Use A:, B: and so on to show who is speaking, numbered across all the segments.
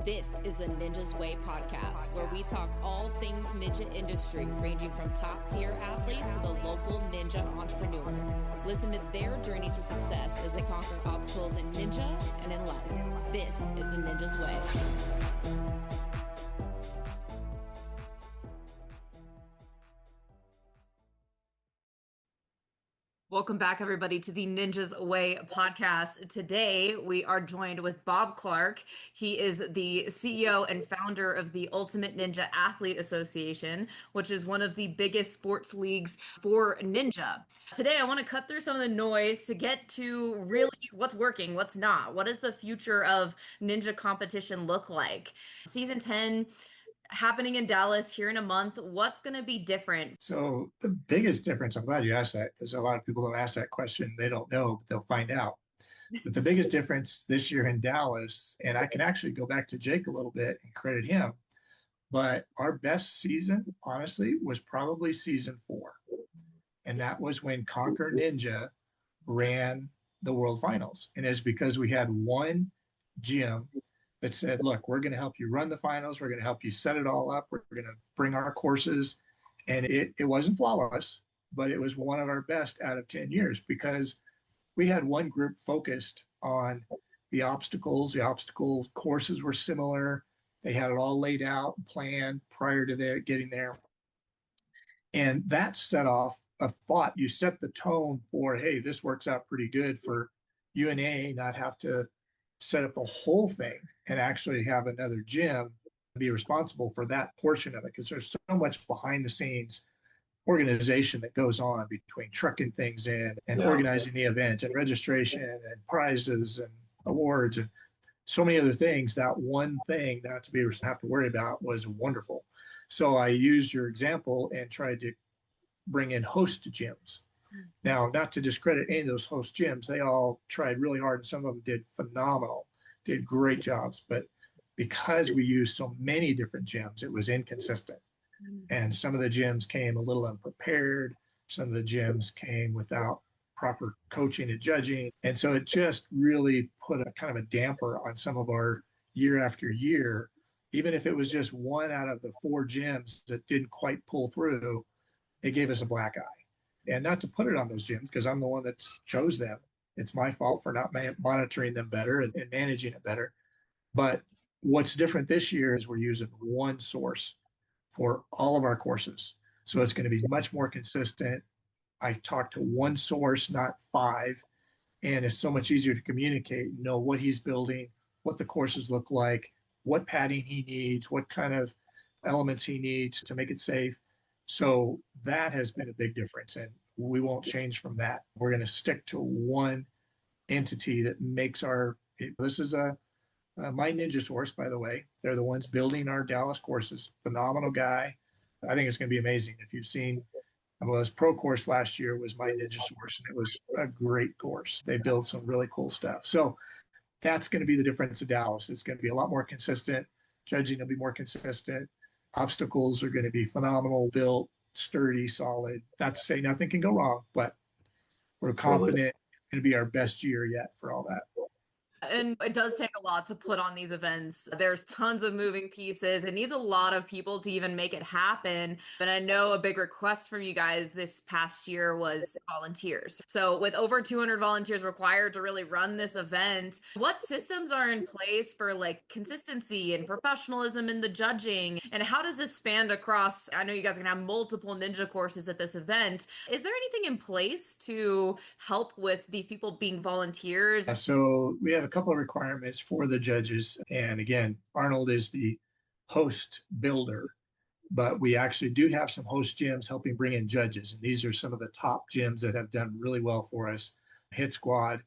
A: This is the Ninja's Way podcast, where we talk all things ninja industry, ranging from top-tier athletes to the local ninja entrepreneur. Listen to their journey to success as they conquer obstacles in ninja and in life. This is the Ninja's Way. Welcome back, everybody, to the Ninja's Way podcast. Today, we are joined with Bob Clark. He is the CEO and founder of the Ultimate Ninja Athlete Association, which is one of the biggest sports leagues for ninja. Today, I want to cut through some of the noise to get to really what's working, what's not. What does the future of ninja competition look like? Season 10 happening in Dallas here in a month. What's going to be different?
B: So the biggest difference, I'm glad you asked that, because a lot of people don't ask that question. They don't know, but they'll find out. But the biggest difference this year in Dallas, and I can actually go back to Jake a little bit and credit him, but our best season, honestly, was probably season 4. And that was when Conquer Ninja ran the World Finals. And it's because we had one gym that said, look, we're going to help you run the finals. We're going to help you set it all up. We're going to bring our courses. And it wasn't flawless, but it was one of our best out of 10 years because we had one group focused on the obstacles. The obstacle courses were similar. They had it all laid out and planned prior to their getting there. And that set off a thought. You set the tone for, hey, this works out pretty good for UNAA, not have to set up the whole thing and actually have another gym be responsible for that portion of it, because there's so much behind the scenes organization that goes on between trucking things in and organizing the event and registration and prizes and awards and so many other things. That one thing not to be have to worry about was wonderful. So I used your example and tried to bring in host gyms. Now, not to discredit any of those host gyms, they all tried really hard and some of them did phenomenal, did great jobs, but because we used so many different gyms, it was inconsistent. And some of the gyms came a little unprepared. Some of the gyms came without proper coaching and judging. And so it just really put a kind of a damper on some of our year after year. Even if it was just one out of the 4 gyms that didn't quite pull through, it gave us a black eye. And not to put it on those gyms, because I'm the one that chose them. It's my fault for not monitoring them better and managing it better. But what's different this year is we're using one source for all of our courses. So it's going to be much more consistent. I talk to one source, not 5, and it's so much easier to communicate, know what he's building, what the courses look like, what padding he needs, what kind of elements he needs to make it safe. So that has been a big difference, and we won't change from that. We're going to stick to one entity that makes this is my Ninja Source, by the way. They're the ones building our Dallas courses. Phenomenal guy. I think it's going to be amazing. If you've seen, his pro course last year was my Ninja Source, and it was a great course. They build some really cool stuff. So that's going to be the difference of Dallas. It's going to be a lot more consistent. Judging will be more consistent. Obstacles are going to be phenomenal, built, sturdy, solid. Not to say nothing can go wrong, but we're confident it's going to be our best year yet for all that.
A: And it does take a lot to put on these events. There's tons of moving pieces. It needs a lot of people to even make it happen. But I know a big request from you guys this past year was volunteers. So with over 200 volunteers required to really run this event, what systems are in place for like consistency and professionalism in the judging? And how does this span across? I know you guys are going to have multiple ninja courses at this event. Is there anything in place to help with these people being volunteers?
B: So we have a couple of requirements for the judges. And again, Arnold is the host builder, but we actually do have some host gyms helping bring in judges. And these are some of the top gyms that have done really well for us. Hit Squad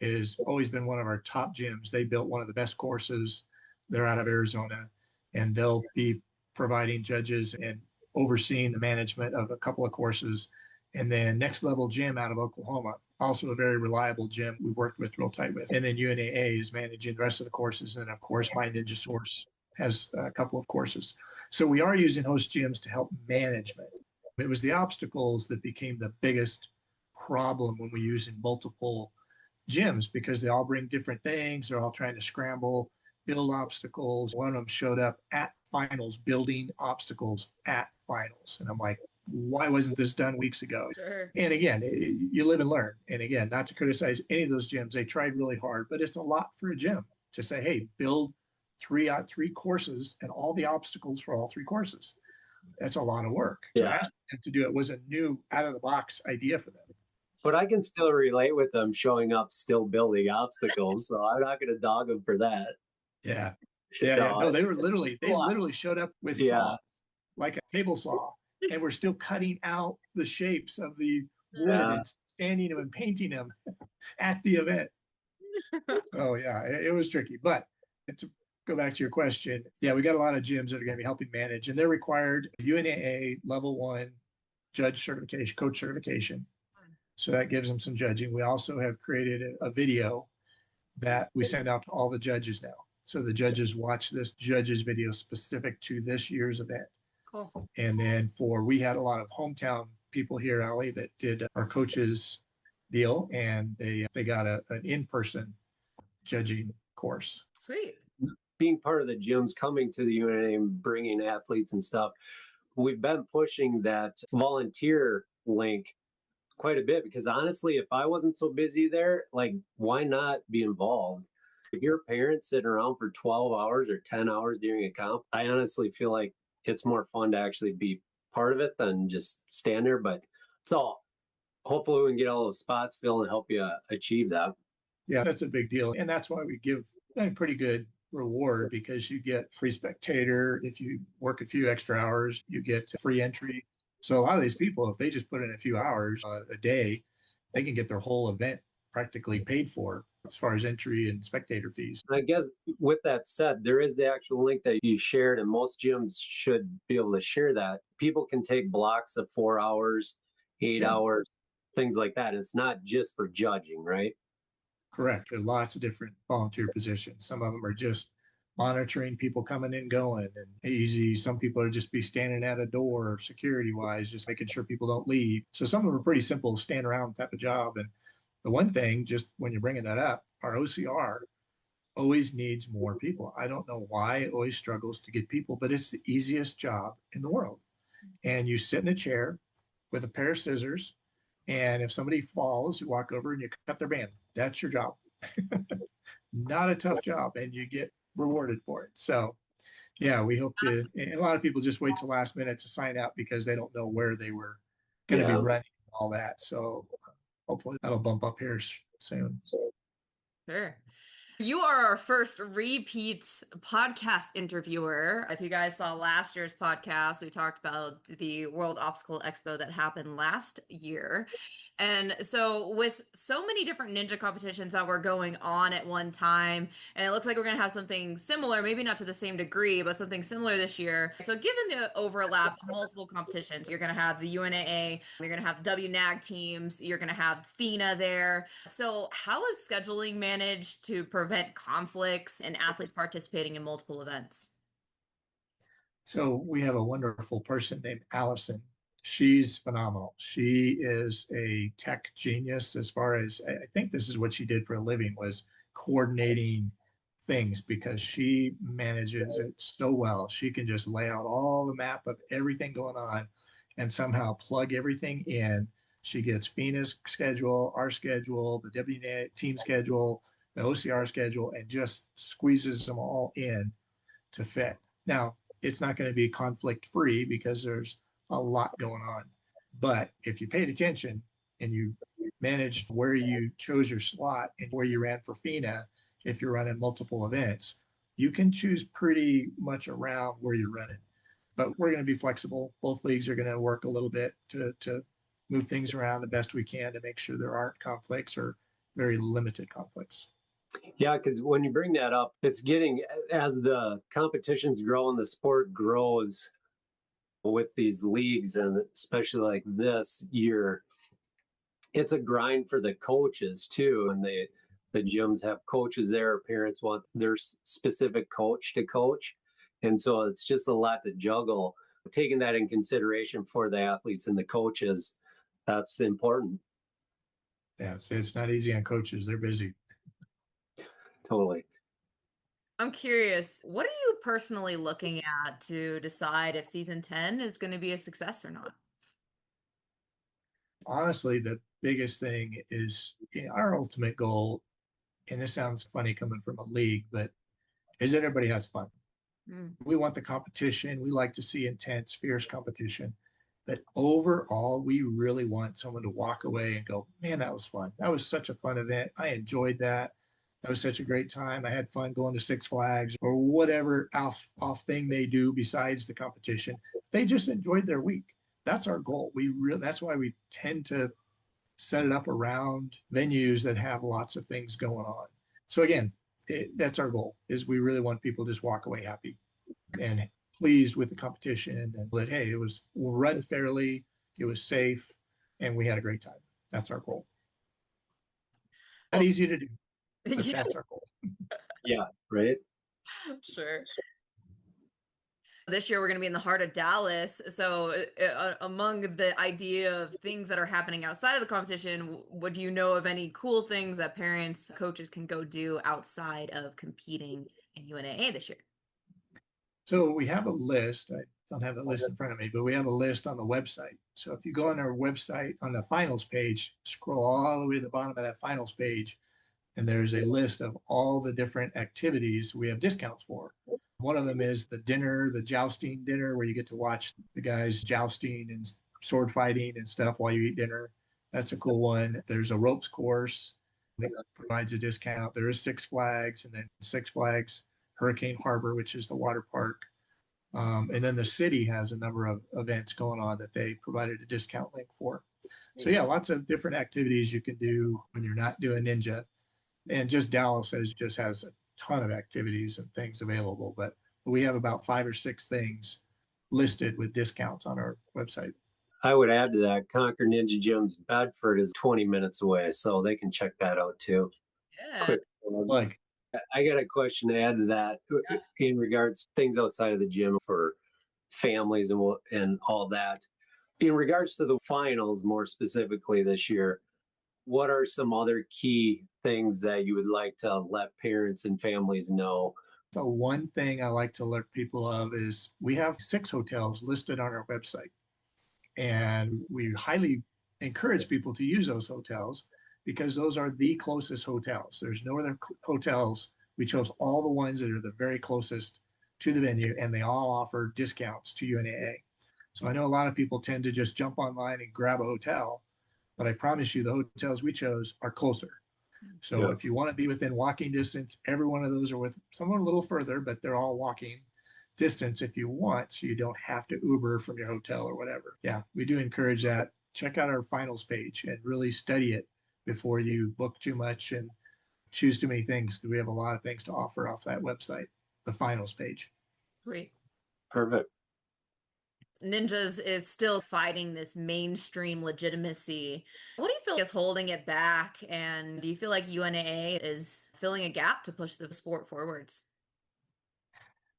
B: has always been one of our top gyms. They built one of the best courses. They're out of Arizona, and they'll be providing judges and overseeing the management of a couple of courses. And then Next Level Gym out of Oklahoma, also a very reliable gym we worked with real tight with. And then UNAA is managing the rest of the courses. And of course, my Ninja Source has a couple of courses. So we are using host gyms to help management. It was the obstacles that became the biggest problem when we're using multiple gyms, because they all bring different things. They're all trying to scramble build obstacles. One of them showed up at finals, building obstacles at finals. And I'm like, why wasn't this done weeks ago?
A: Sure.
B: And again, you live and learn. And again, not to criticize any of those gyms, they tried really hard, but it's a lot for a gym to say, hey, build three courses and all the obstacles for all three courses. That's a lot of work. So
C: Yeah.
B: asking them to do it was a new out of the box idea for them.
C: But I can still relate with them showing up, still building obstacles. So I'm not going to dog them for that.
B: Yeah. Yeah. No, they literally showed up with saws, like a table saw, and we're still cutting out the shapes of the wood and sanding them and painting them at the event. Oh yeah, it was tricky. But to go back to your question, yeah, we got a lot of gyms that are going to be helping manage, and they're required UNAA level 1 judge certification, coach certification. So that gives them some judging. We also have created a video that we send out to all the judges now. So the judges watch this judges video specific to this year's event.
A: Cool.
B: And then we had a lot of hometown people here, Allie, that did our coaches deal, and they got an in-person judging course.
A: Sweet.
C: Being part of the gyms, coming to the UNA and bringing athletes and stuff, we've been pushing that volunteer link quite a bit, because honestly, if I wasn't so busy there, like, why not be involved? If you're a parent sitting around for 12 hours or 10 hours during a comp, I honestly feel like it's more fun to actually be part of it than just stand there. But so hopefully we can get all those spots filled and help you achieve that.
B: Yeah, that's a big deal. And that's why we give a pretty good reward, because you get free spectator. If you work a few extra hours, you get free entry. So a lot of these people, if they just put in a few hours a day, they can get their whole event practically paid for as far as entry and spectator fees.
C: I guess with that said, there is the actual link that you shared, and most gyms should be able to share that. People can take blocks of 4 hours, 8 hours, things like that. It's not just for judging, right?
B: Correct. There's lots of different volunteer positions. Some of them are just monitoring people coming and going and easy. Some people are just be standing at a door security wise, just making sure people don't leave. So some of them are pretty simple, stand around type of job. And the one thing, just when you're bringing that up, our OCR always needs more people. I don't know why it always struggles to get people, but it's the easiest job in the world. And you sit in a chair with a pair of scissors, and if somebody falls, you walk over and you cut their band. That's your job. Not a tough job, and you get rewarded for it. So yeah, we hope to, and a lot of people just wait till last minute to sign up because they don't know where they were going to be running and all that. So hopefully that'll bump up here soon.
A: Sure. You are our first repeat podcast interviewer. If you guys saw last year's podcast, we talked about the World Obstacle Expo that happened last year. And so with so many different ninja competitions that were going on at one time, and it looks like we're going to have something similar, maybe not to the same degree, but something similar this year. So given the overlap of multiple competitions, you're going to have the UNAA, you're going to have the WNAG teams, you're going to have FINA there. So how is scheduling managed to prevent conflicts and athletes participating in multiple events?
B: So we have a wonderful person named Allison. She's phenomenal. She is a tech genius as far as, I think this is what she did for a living, was coordinating things, because she manages it so well. She can just lay out all the map of everything going on and somehow plug everything in. She gets FINA's schedule, our schedule, the WNA team schedule, the OCR schedule, and just squeezes them all in to fit. Now, it's not going to be conflict free because there's a lot going on. But if you paid attention and you managed where you chose your slot and where you ran for FINA, if you're running multiple events, you can choose pretty much around where you're running. But we're going to be flexible. Both leagues are going to work a little bit to move things around the best we can to make sure there aren't conflicts or very limited conflicts.
C: Yeah, because when you bring that up, it's getting, as the competitions grow and the sport grows with these leagues, and especially like this year, it's a grind for the coaches too. And the gyms have coaches there. Parents want their specific coach to coach. And so it's just a lot to juggle. Taking that in consideration for the athletes and the coaches, that's important.
B: Yeah, it's not easy on coaches. They're busy.
C: Totally.
A: I'm curious, what are you personally looking at to decide if season 10 is going to be a success or not?
B: Honestly, the biggest thing is our ultimate goal, and this sounds funny coming from a league, but is that everybody has fun.
A: Mm.
B: We want the competition. We like to see intense, fierce competition. But overall, we really want someone to walk away and go, man, that was fun. That was such a fun event. I enjoyed that. That was such a great time. I had fun going to Six Flags or whatever off thing they do besides the competition. They just enjoyed their week. That's our goal. That's why we tend to set it up around venues that have lots of things going on. So again, that's our goal is we really want people to just walk away happy and pleased with the competition and that, hey, it was run fairly, it was safe, and we had a great time. That's our goal. Not
A: Well,
B: easy to do, but
A: yeah,
B: that's our goal.
C: Yeah, right.
A: sure. This year we're going to be in the heart of Dallas. So, among the idea of things that are happening outside of the competition, what do you know of any cool things that parents, coaches can go do outside of competing in UNAA this year?
B: So we have a list. I don't have the list in front of me, but we have a list on the website. So if you go on our website on the finals page, scroll all the way to the bottom of that finals page, and there's a list of all the different activities we have discounts for. One of them is the dinner, the jousting dinner, where you get to watch the guys jousting and sword fighting and stuff while you eat dinner. That's a cool one. There's a ropes course that provides a discount. There is Six Flags, and then Six Flags Hurricane Harbor, which is the water park. And then the city has a number of events going on that they provided a discount link for. So yeah, lots of different activities you can do when you're not doing Ninja. And just Dallas has a ton of activities and things available, but we have about 5 or 6 things listed with discounts on our website.
C: I would add to that, Conquer Ninja Gyms Bedford is 20 minutes away, so they can check that out too.
A: Yeah,
C: Quick plug.
B: Like,
C: I got a question to add to that in regards to things outside of the gym for families and all that. In regards to the finals, more specifically this year, what are some other key things that you would like to let parents and families know?
B: the one thing I like to alert people of is we have 6 hotels listed on our website. And we highly encourage people to use those hotels because those are the closest hotels. There's no other hotels. We chose all the ones that are the very closest to the venue, and they all offer discounts to UNAA. So I know a lot of people tend to just jump online and grab a hotel, but I promise you the hotels we chose are closer. So
C: Yeah.
B: if you want to be within walking distance, every one of those are with someone a little further, but they're all walking distance if you want, so you don't have to Uber from your hotel or whatever. Yeah, we do encourage that. Check out our finals page and really study it before you book too much and choose too many things because we have a lot of things to offer off that website, the finals page.
A: great.
C: Perfect.
A: Ninjas is still fighting this mainstream legitimacy. What do you feel is holding it back? And do you feel like UNAA is filling a gap to push the sport forwards?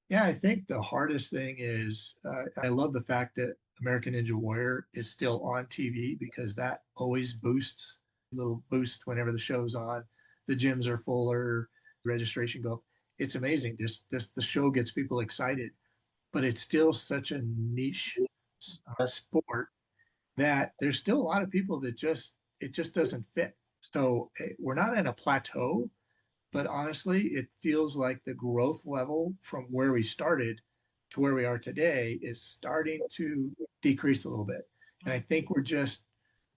B: Yeah, I think the hardest thing is I love the fact that American Ninja Warrior is still on TV because that always boosts, a little boost whenever the show's on. The gyms are fuller, registration go up. It's amazing. Just the show gets people excited, but it's still such a niche sport that there's still a lot of people that it just doesn't fit. So we're not in a plateau, but honestly, it feels like the growth level from where we started to where we are today is starting to decrease a little bit. And I think we're just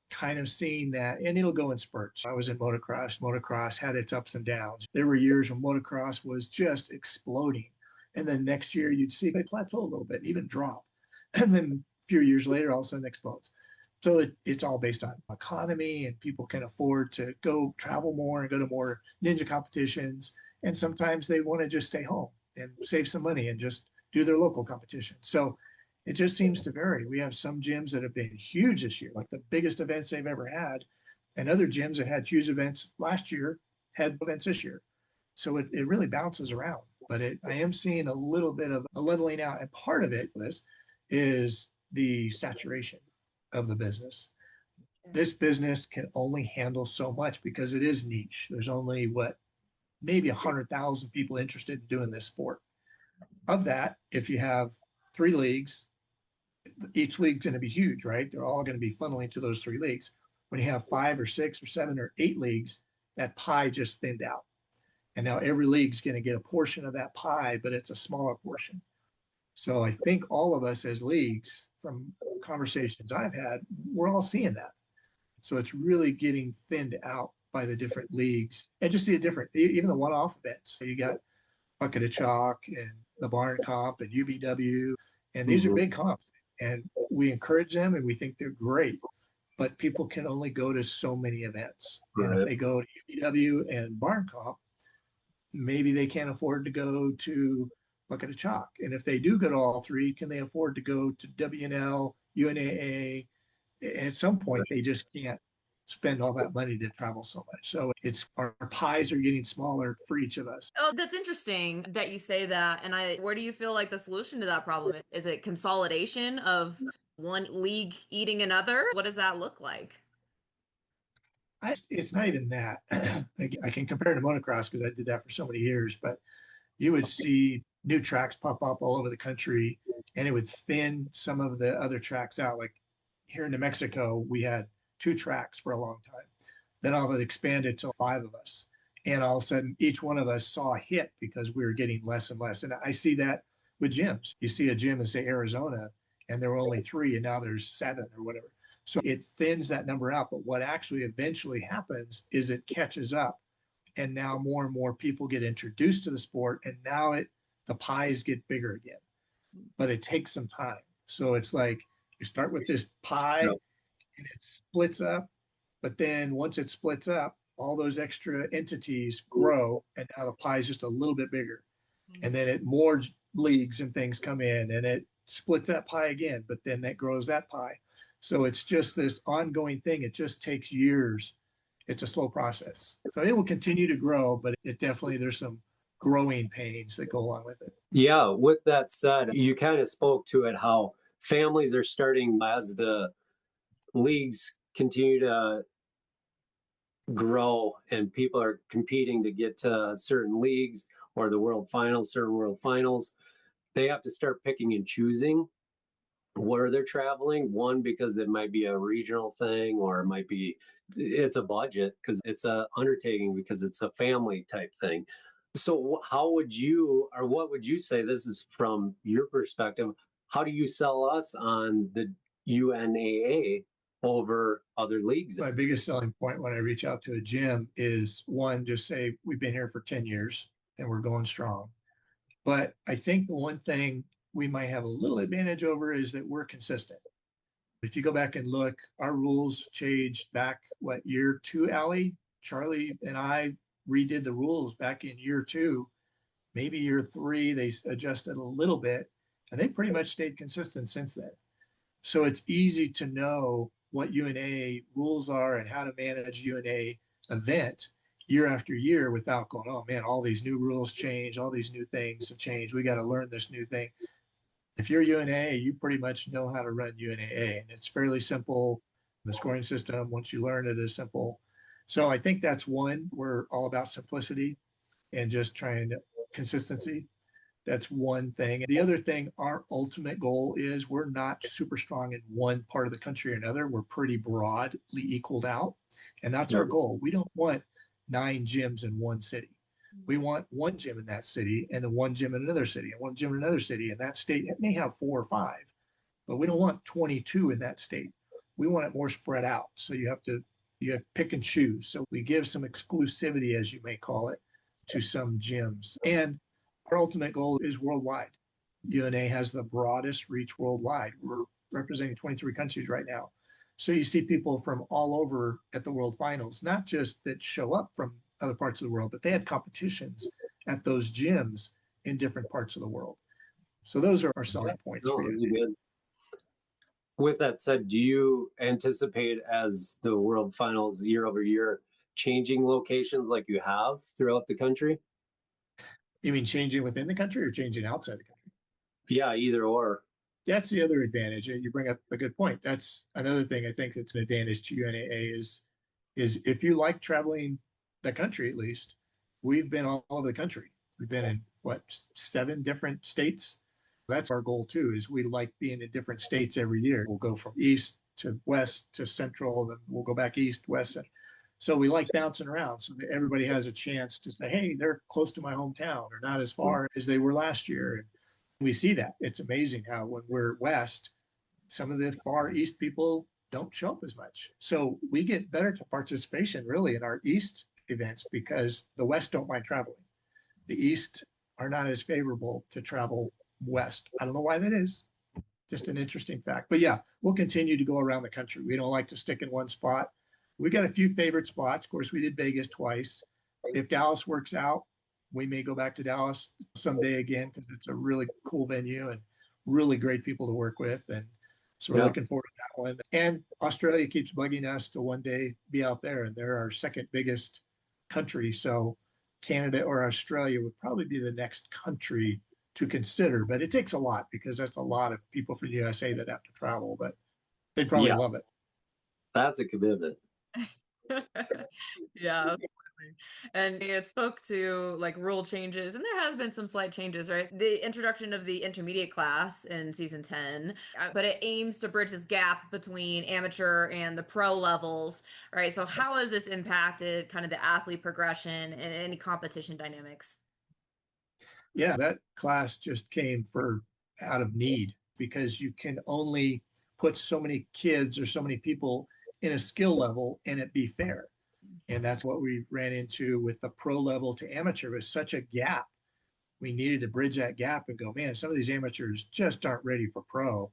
B: kind of seeing that, and it'll go in spurts. I was in motocross. Motocross had its ups and downs. There were years when motocross was just exploding. And then next year, you'd see it plateau a little bit, even drop. And then a few years later, all of a sudden explodes. So it's all based on economy, and people can afford to go travel more and go to more ninja competitions. And sometimes they want to just stay home and save some money and just do their local competition. So it just seems to vary. We have some gyms that have been huge this year, like the biggest events they've ever had, and other gyms that had huge events last year had events this year. So it really bounces around. But I am seeing a little bit of a leveling out. And part of it, Liz, is the saturation of the business. This business can only handle so much because it is niche. There's only what maybe 100,000 people interested in doing this sport. Of that, if you have 3 leagues, each league's going to be huge, right? They're all going to be funneling to those 3 leagues. When you have 5 or 6 or 7 or 8 leagues, that pie just thinned out. And now every league's going to get a portion of that pie, but it's a smaller portion. So I think all of us as leagues, from conversations I've had, we're all seeing that. So it's really getting thinned out by the different leagues. And just see a different, even the one-off events. So you got Bucket of Chalk and the Barn Comp and UBW, and these are
C: Mhm.
B: big comps. And we encourage them and we think they're great, but people can only go to so many events. And if
C: Right.
B: they go to UBW and Barn Comp, maybe they can't afford to go to Bucket of Chalk. And if they do go to all 3, can they afford to go to WNL, UNAA? And at some point, they just can't spend all that money to travel so much. So it's our pies are getting smaller for each of us.
A: Oh, that's interesting that you say that. And where do you feel like the solution to that problem is? Is it consolidation of one league eating another? What does that look like?
B: It's not even that. I can compare it to motocross because I did that for so many years, but you would see new tracks pop up all over the country and it would thin some of the other tracks out. Like here in New Mexico, we had 2 tracks for a long time. Then all of it expanded to 5 of us. And all of a sudden, each one of us saw a hit because we were getting less and less. And I see that with gyms. You see a gym in, say, Arizona, and there were only 3, and now there's 7 or whatever. So it thins that number out. But what actually eventually happens is it catches up. And now more and more people get introduced to the sport. And now the pies get bigger again. But it takes some time. So it's like you start with this pie
C: Yep.
B: and it splits up, but then once it splits up, all those extra entities grow, and now the pie is just a little bit bigger. And then more leagues and things come in, and it splits that pie again, but then that grows that pie. So it's just this ongoing thing. It just takes years. It's a slow process. So it will continue to grow, but it definitely, there's some growing pains that go along with it.
C: Yeah, with that said, you kind of spoke to it how families are starting as the leagues continue to grow and people are competing to get to certain leagues or the world finals, certain world finals. They have to start picking and choosing where they're traveling. One, because it might be a regional thing, or it might be it's a budget because it's a undertaking because it's a family type thing. So how would you, or what would you say, this is from your perspective, how do you sell us on the UNAA over other leagues?
B: My biggest selling point when I reach out to a gym is, one, just say, we've been here for 10 years and we're going strong. But I think the one thing we might have a little advantage over is that we're consistent. If you go back and look, our rules changed back, what, year 2, Allie? Charlie and I redid the rules back in year 2, maybe year 3, they adjusted a little bit, and they pretty much stayed consistent since then. So it's easy to know what UNA rules are and how to manage UNA event year after year without going, oh man, all these new rules change, all these new things have changed. We got to learn this new thing. If you're UNA, you pretty much know how to run UNAA, and it's fairly simple. The scoring system, once you learn it, is simple. So I think that's one. We're all about simplicity and just trying to consistency. That's one thing. The other thing, our ultimate goal is we're not super strong in one part of the country or another. We're pretty broadly equaled out. And that's our goal. We don't want 9 gyms in one city. We want one gym in that city and then one gym in another city and one gym in another city. And that state may have 4 or 5, but we don't want 22 in that state. We want it more spread out. So you have to pick and choose. So we give some exclusivity, as you may call it, to some gyms. And our ultimate goal is worldwide. UNA has the broadest reach worldwide. We're representing 23 countries right now. So you see people from all over at the World Finals, not just that show up from other parts of the world, but they had competitions at those gyms in different parts of the world. So those are our selling points for
C: No,
B: you.
C: those are good. With that said, do you anticipate as the world finals year over year changing locations like you have throughout the country?
B: You mean changing within the country or changing outside the country?
C: Yeah, either or.
B: That's the other advantage. You bring up a good point. That's another thing I think that's an advantage to UNAA is if you like traveling the country, at least, we've been all over the country. We've been in what, 7 different states. That's our goal too, is we like being in different states every year. We'll go from east to west to central, then we'll go back east, west. So we like bouncing around so that everybody has a chance to say, hey, they're close to my hometown or not as far as they were last year. And we see that. It's amazing how when we're west, some of the far east people don't show up as much. So we get better to participation really in our east events because the west don't mind traveling. The east are not as favorable to travel west. I don't know why that is. Just an interesting fact. But yeah, we'll continue to go around the country. We don't like to stick in one spot. We got a few favorite spots. Of course, we did Vegas twice. If Dallas works out, we may go back to Dallas someday again because it's a really cool venue and really great people to work with. And so we're looking forward to that one. And Australia keeps bugging us to one day be out there, and they're our second biggest country. So Canada or Australia would probably be the next country to consider, but it takes a lot because that's a lot of people from the USA that have to travel, but they'd probably love it.
C: That's a commitment.
A: Yeah, absolutely. And it spoke to like rule changes, and there has been some slight changes, right? The introduction of the intermediate class in season 10, but it aims to bridge this gap between amateur and the pro levels, right? So how has this impacted kind of the athlete progression and any competition dynamics?
B: Yeah, that class just came for out of need because you can only put so many kids or so many people in a skill level and it be fair. And that's what we ran into with the pro level to amateur was such a gap. We needed to bridge that gap and go, man, some of these amateurs just aren't ready for pro.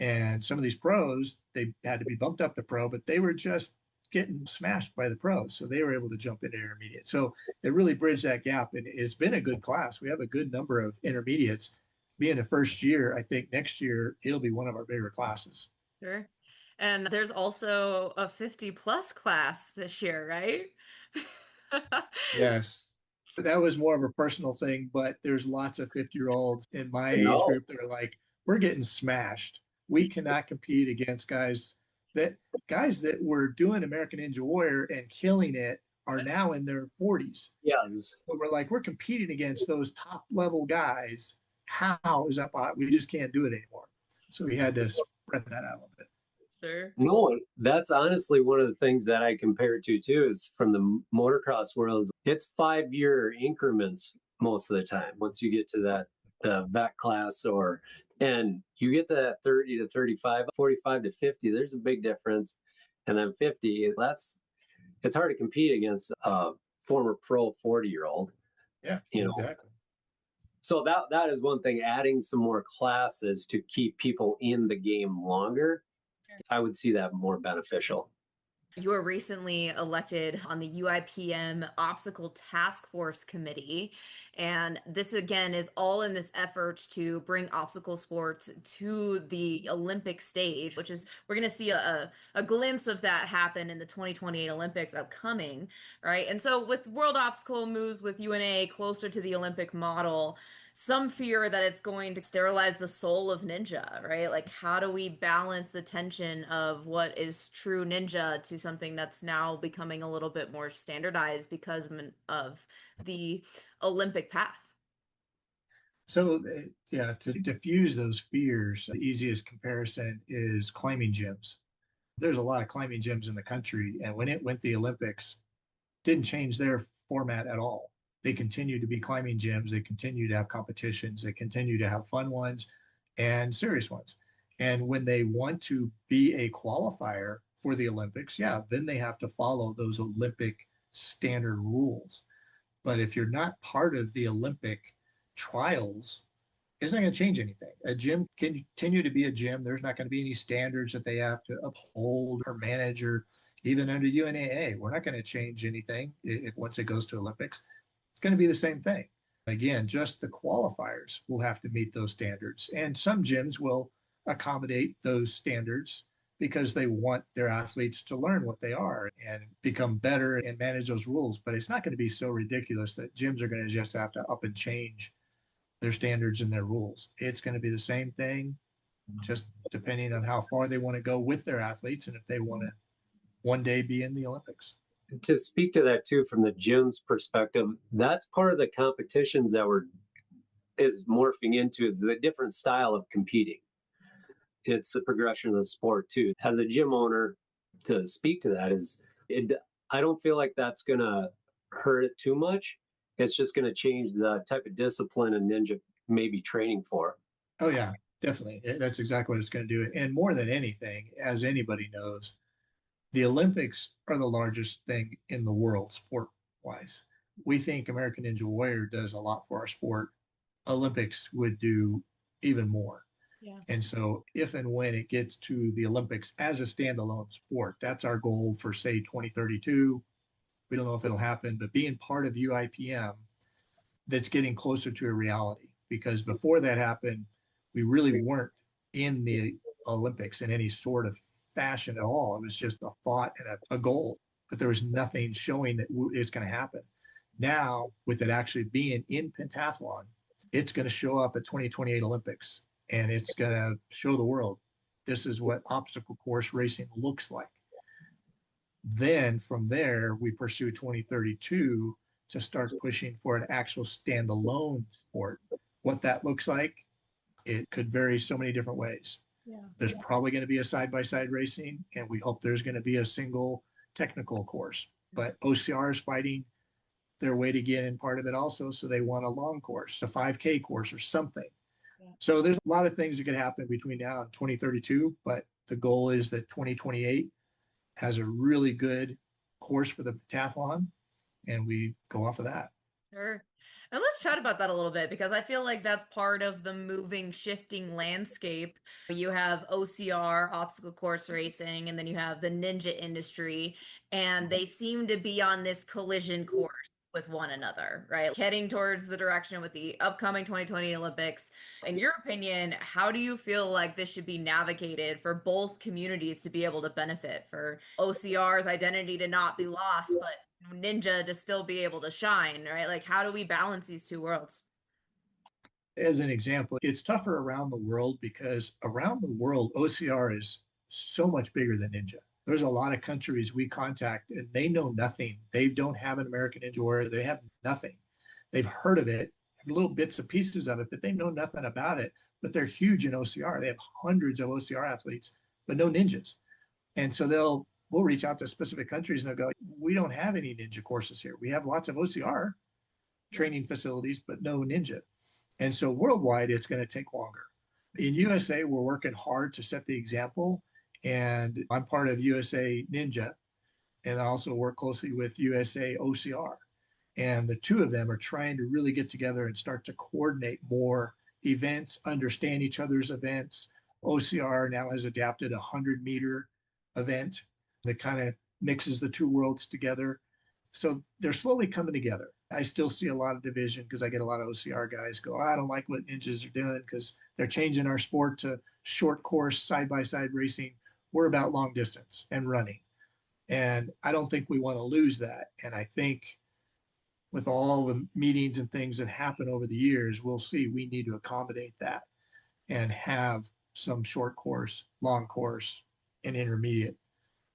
B: And some of these pros, they had to be bumped up to pro, but they were just getting smashed by the pros. So they were able to jump into intermediate. So it really bridged that gap. And it's been a good class. We have a good number of intermediates. Being the first year, I think next year it'll be one of our bigger classes.
A: Sure. And there's also a 50 plus class this year, right?
B: Yes. That was more of a personal thing, but there's lots of 50-year-olds in my age
C: No.
B: group that are like, we're getting smashed. We cannot compete against guys that were doing American Ninja Warrior and killing it are now in their 40s.
C: Yes.
B: So we're like, we're competing against those top level guys. How is that? We just can't do it anymore. So we had to spread that out a little bit.
A: Sure.
C: No, that's honestly one of the things that I compare it to too is from the motocross world. It's 5-year increments most of the time. Once you get to that the vet class and you get to that 30 to 35, 45 to 50, there's a big difference. And then 50, it's hard to compete against a former pro 40-year-old.
B: Yeah,
C: you know.
B: exactly.
C: So that is one thing, adding some more classes to keep people in the game longer. I would see that more beneficial.
A: You were recently elected on the UIPM Obstacle Task Force Committee. And this, again, is all in this effort to bring obstacle sports to the Olympic stage, which is, we're going to see a glimpse of that happen in the 2028 Olympics upcoming, right? And so with World Obstacle moves with UNAA closer to the Olympic model, some fear that it's going to sterilize the soul of ninja, right? Like, how do we balance the tension of what is true ninja to something that's now becoming a little bit more standardized because of the Olympic path?
B: So, yeah, to diffuse those fears, the easiest comparison is climbing gyms. There's a lot of climbing gyms in the country, and when it went to the Olympics, didn't change their format at all. They continue to be climbing gyms. They continue to have competitions. They continue to have fun ones and serious ones. And when they want to be a qualifier for the Olympics, yeah, then they have to follow those Olympic standard rules. But if you're not part of the Olympic trials, it's not going to change anything. A gym can continue to be a gym. There's not going to be any standards that they have to uphold or manage, or even under UNAA. We're not going to change anything if once it goes to Olympics. It's going to be the same thing. Again, just the qualifiers will have to meet those standards. And some gyms will accommodate those standards because they want their athletes to learn what they are and become better and manage those rules. But it's not going to be so ridiculous that gyms are going to just have to up and change their standards and their rules. It's going to be the same thing, just depending on how far they want to go with their athletes and if they want to one day be in the Olympics.
C: to speak to that too, from the gym's perspective, that's part of the competitions that is morphing into is the different style of competing. It's a progression of the sport too. As a gym owner, to speak to that is it. I don't feel like that's gonna hurt it too much. It's just gonna change the type of discipline a ninja may be training for.
B: Oh yeah, definitely. That's exactly what it's going to do. And more than anything, as anybody knows, the Olympics are the largest thing in the world sport wise. We think American Ninja Warrior does a lot for our sport. Olympics would do even more.
A: Yeah.
B: And so, if and when it gets to the Olympics as a standalone sport, that's our goal for, say, 2032. We don't know if it'll happen, but being part of UIPM, that's getting closer to a reality. Because before that happened, we really weren't in the Olympics in any sort of fashion at all. It was just a thought and a goal, but there was nothing showing that it's going to happen. Now, with it actually being in pentathlon, it's going to show up at 2028 Olympics, and it's going to show the world this is what obstacle course racing looks like. Then from there, we pursue 2032 to start pushing for an actual standalone sport. What that looks like, it could vary so many different ways.
A: Yeah.
B: There's probably going to be a side-by-side racing, and we hope there's going to be a single technical course. But OCR is fighting their way to get in part of it also, so they want a long course, a 5K course or something.
A: Yeah.
B: So there's a lot of things that could happen between now and 2032, but the goal is that 2028 has a really good course for the pentathlon, and we go off of that.
A: Sure. And let's chat about that a little bit because I feel like that's part of the moving, shifting landscape. You have OCR, obstacle course racing, and then you have the ninja industry, and they seem to be on this collision course with one another, right? Heading towards the direction with the upcoming 2020 Olympics. In your opinion, how do you feel like this should be navigated for both communities to be able to benefit, for OCR's identity to not be lost, but ninja to still be able to shine, right? Like, how do we balance these two worlds?
B: As an example, it's tougher around the world because around the world, OCR is so much bigger than Ninja. There's a lot of countries we contact and they know nothing. They don't have an American Ninja Warrior. They have nothing. They've heard of it, little bits and pieces of it, but they know nothing about it. But they're huge in OCR. They have hundreds of OCR athletes, but no ninjas. And so we'll reach out to specific countries and they'll go, we don't have any ninja courses here. We have lots of OCR training facilities, but no ninja. And so worldwide, it's going to take longer. In USA, we're working hard to set the example. And I'm part of USA Ninja, and I also work closely with USA OCR. And the two of them are trying to really get together and start to coordinate more events, understand each other's events. OCR now has adapted a 100-meter event that kind of mixes the two worlds together. So they're slowly coming together. I still see a lot of division because I get a lot of OCR guys go, I don't like what ninjas are doing because they're changing our sport to short course, side by side racing. We're about long distance and running. And I don't think we want to lose that. And I think with all the meetings and things that happen over the years, we'll see we need to accommodate that and have some short course, long course, and intermediate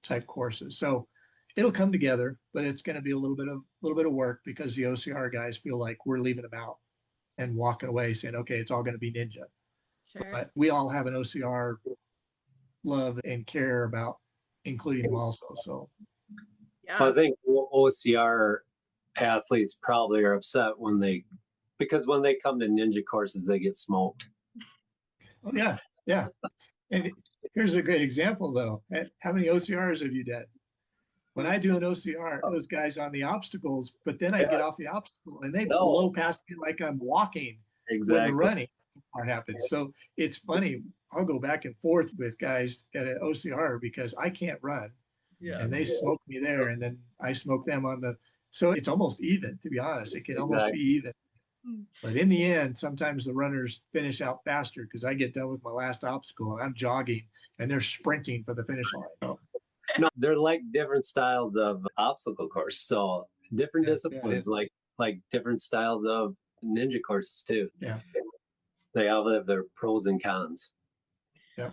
B: type courses. So it'll come together, but it's going to be a little bit of work because the OCR guys feel like we're leaving them out and walking away saying, okay, it's all going to be ninja.
A: Sure.
B: But we all have an OCR love and care about including them also. So
A: Yeah.
C: I think OCR athletes probably are upset because when they come to ninja courses, they get smoked.
B: oh, yeah. And here's a great example though. How many OCRs have you done? When I do an OCR, those guys on the obstacles, but then I get off the obstacle and they blow past me like I'm walking when the running part happens. So it's funny. I'll go back and forth with guys at an OCR because I can't run.
A: Yeah.
B: And they smoke me there, and then I smoke them on the. So it's almost even, to be honest. It can almost be even. But in the end, sometimes the runners finish out faster because I get done with my last obstacle and I'm jogging and they're sprinting for the finish line. So,
C: No, they're like different styles of obstacle course. So different disciplines, like different styles of ninja courses too.
B: Yeah.
C: They all have their pros and cons.
B: Yeah.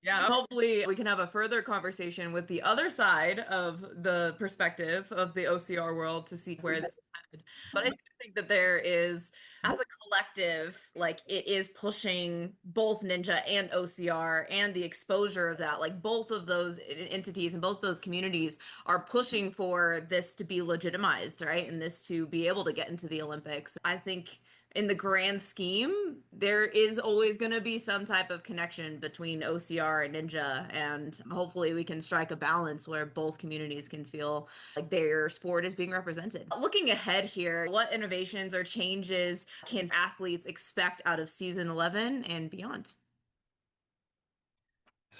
A: Yeah, hopefully we can have a further conversation with the other side of the perspective of the OCR world to see where this is headed. But I do think that there is, as a collective, like it is pushing both Ninja and OCR and the exposure of that. Like both of those entities and both those communities are pushing for this to be legitimized, right? And this to be able to get into the Olympics. I think in the grand scheme, there is always going to be some type of connection between OCR and Ninja, and hopefully we can strike a balance where both communities can feel like their sport is being represented. Looking ahead here, what innovations or changes can athletes expect out of season 11 and beyond?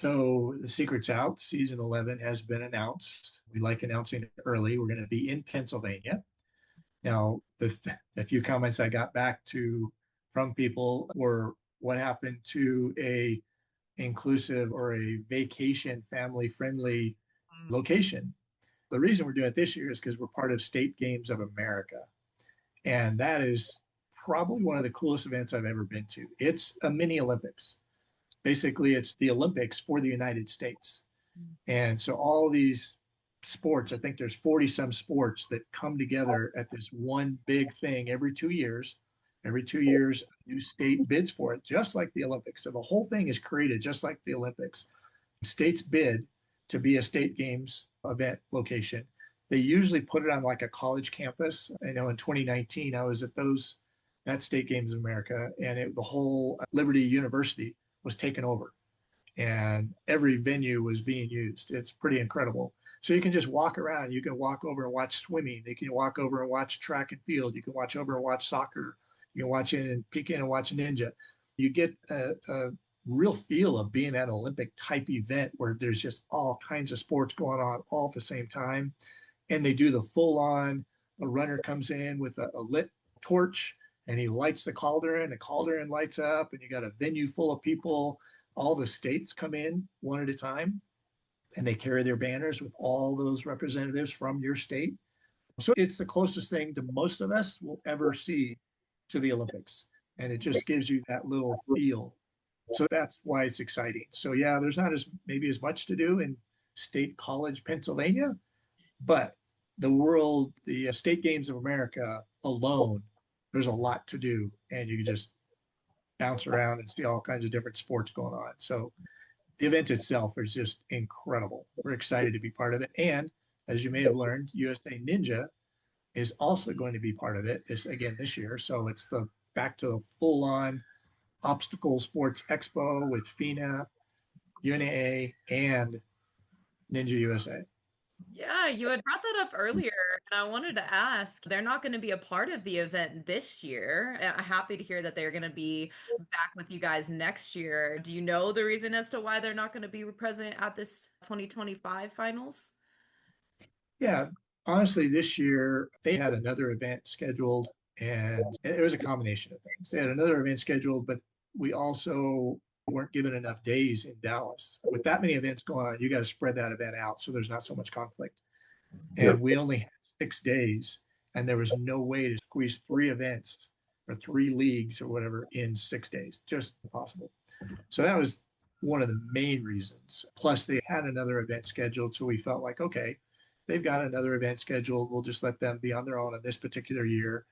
B: So the secret's out. Season 11 has been announced. We like announcing it early. We're going to be in Pennsylvania. Now, the few comments I got back to from people were what happened to a inclusive or a vacation family friendly location. The reason we're doing it this year is because we're part of State Games of America. And that is probably one of the coolest events I've ever been to. It's a mini Olympics. Basically, it's the Olympics for the United States. And so all these sports, I think there's 40 some sports that come together at this one big thing every 2 years. Every 2 years, a new state bids for it, just like the Olympics. So the whole thing is created just like the Olympics. States bid to be a state games event location. They usually put it on like a college campus. I know in 2019, I was at that State Games of America, and the whole Liberty University was taken over and every venue was being used. It's pretty incredible. So you can just walk around. You can walk over and watch swimming. You can walk over and watch track and field. You can watch over and watch soccer. You can watch in and peek in and watch Ninja. You get a real feel of being at an Olympic type event where there's just all kinds of sports going on all at the same time. And they do the full on, the runner comes in with a lit torch and he lights the cauldron lights up, and you got a venue full of people. All the states come in one at a time and they carry their banners with all those representatives from your state. So it's the closest thing to most of us will ever see to the Olympics. And it just gives you that little feel. So that's why it's exciting. So yeah, there's not maybe as much to do in State College, Pennsylvania, but the State Games of America alone, there's a lot to do, and you can just bounce around and see all kinds of different sports going on. So the event itself is just incredible. We're excited to be part of it. And as you may have learned, USA Ninja is also going to be part of it this year. So it's back to the full on obstacle sports expo with FINA, UNAA, and Ninja USA.
A: Yeah, you had brought that up earlier, and I wanted to ask, they're not going to be a part of the event this year. I'm happy to hear that they're going to be back with you guys next year. Do you know the reason as to why they're not going to be present at this 2025 finals?
B: Yeah, honestly, this year they had another event scheduled, and it was a combination of things. They had another event scheduled, but we also weren't given enough days in Dallas. With that many events going on, you got to spread that event out so there's not so much conflict.
C: Yep.
B: And we only had 6 days, and there was no way to squeeze 3 events or 3 leagues or whatever in 6 days. Just impossible. So that was one of the main reasons. Plus, they had another event scheduled, so we felt like, okay, they've got another event scheduled. We'll just let them be on their own in this particular year.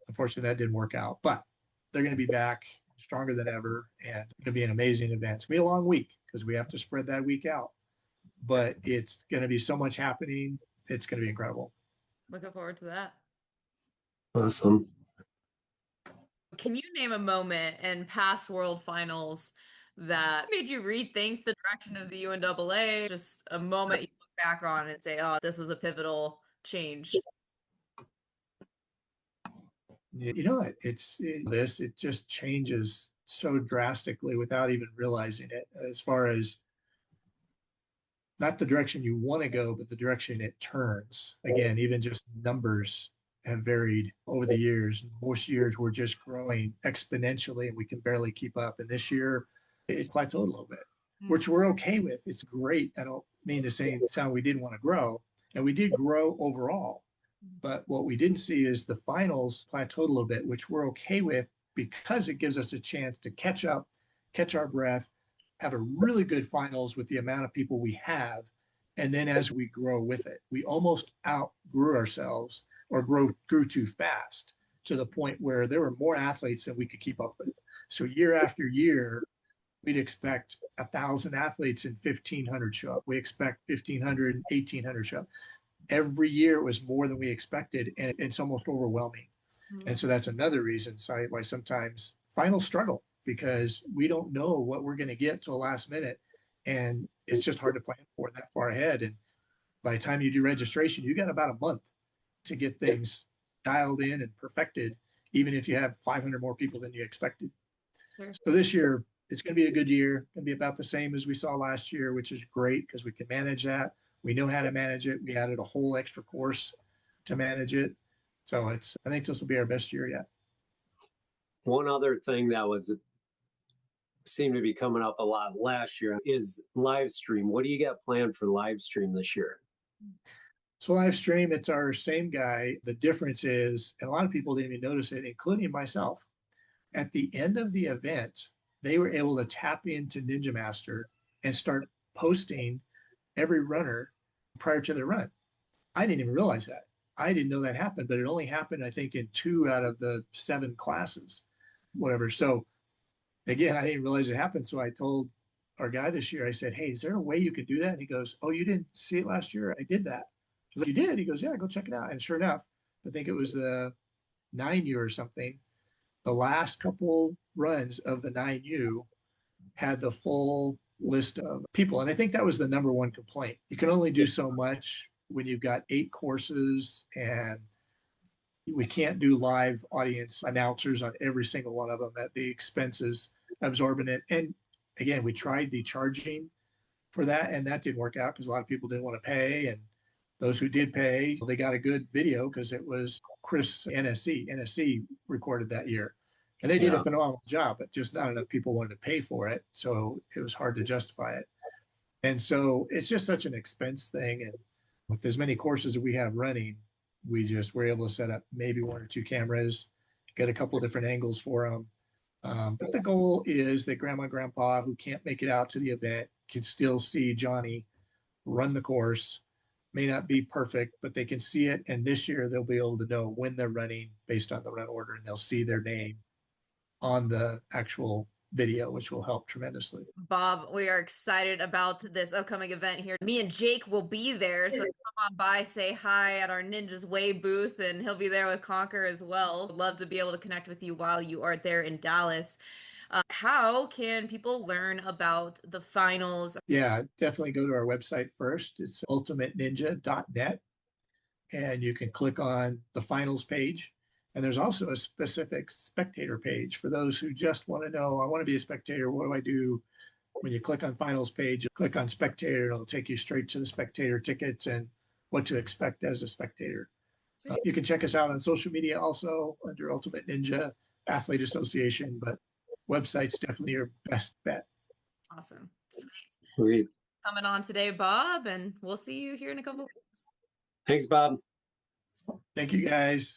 B: Unfortunately, that didn't work out, but they're going to be back stronger than ever, and it's going to be an amazing event. It's going to be a long week because we have to spread that week out, but it's going to be so much happening. It's going to be incredible.
A: Looking forward to that.
C: Awesome.
A: Can you name a moment in past World Finals that made you rethink the direction of the UNAA? Just a moment you look back on and say, oh, this is a pivotal change.
B: You know, it just changes so drastically without even realizing it, as far as not the direction you want to go, but the direction it turns. Again, even just numbers have varied over the years. Most years we're just growing exponentially and we can barely keep up. And this year it plateaued a little bit, which we're okay with. It's great. I don't mean to sound we didn't want to grow, and we did grow overall. But what we didn't see is the finals plateaued a little bit, which we're okay with because it gives us a chance to catch up, catch our breath, have a really good finals with the amount of people we have. And then as we grow with it, we almost outgrew ourselves or grew too fast to the point where there were more athletes than we could keep up with. So year after year, we'd expect 1,000 athletes and 1,500 show up. We expect 1,500 and 1,800 show up. Every year it was more than we expected, and it's almost overwhelming. And so that's another reason why sometimes finals struggle, because we don't know what we're going to get till the last minute. And it's just hard to plan for that far ahead. And by the time you do registration, you got about a month to get things dialed in and perfected, even if you have 500 more people than you expected.
A: Sure.
B: So this year, it's going to be a good year. It's going to be about the same as we saw last year, which is great because we can manage that. We know how to manage it. We added a whole extra course to manage it. So I think this will be our best year yet.
C: One other thing that seemed to be coming up a lot last year is live stream. What do you got planned for live stream this year?
B: So live stream, it's our same guy. The difference is, and a lot of people didn't even notice it, including myself, at the end of the event, they were able to tap into Ninja Master and start posting every runner prior to their run. I didn't even realize that. I didn't know that happened, but it only happened, I think, in 2 out of the 7 classes, whatever. So again, I didn't realize it happened. So I told our guy this year, I said, "Hey, is there a way you could do that?" And he goes, "Oh, you didn't see it last year? I did that." I was like, "You did?" He goes, "Yeah, go check it out." And sure enough, I think it was the 9U or something. The last couple runs of the 9U had the full list of people. And I think that was the number one complaint. You can only do so much when you've got 8 courses, and we can't do live audience announcers on every single one of them at the expenses exorbitant. And again, we tried the charging for that, and that didn't work out because a lot of people didn't want to pay. And those who did pay, they got a good video because it was Chris NSC recorded that year. And they did a phenomenal job, but just not enough people wanted to pay for it. So it was hard to justify it. And so it's just such an expense thing. And with as many courses that we have running, we just were able to set up maybe 1 or 2 cameras, get a couple of different angles for them. But the goal is that grandma and grandpa who can't make it out to the event can still see Johnny run the course. May not be perfect, but they can see it. And this year they'll be able to know when they're running based on the run order, and they'll see their name on the actual video, which will help tremendously.
A: Bob, we are excited about this upcoming event here. Me and Jake will be there, so come on by, say hi at our Ninja's Way booth, and he'll be there with Conquer as well. Love to be able to connect with you while you are there in Dallas. How can people learn about the finals?
B: Yeah, definitely go to our website first. It's ultimateninja.net, and you can click on the finals page. And there's also a specific spectator page for those who just want to know, I want to be a spectator. What do I do? When you click on finals page, you click on spectator, it'll take you straight to the spectator tickets and what to expect as a spectator. You can check us out on social media also under Ultimate Ninja Athlete Association, but website's definitely your best bet.
A: Awesome.
C: Sweet.
A: Coming on today, Bob, and we'll see you here in a couple of weeks.
C: Thanks, Bob.
B: Thank you, guys.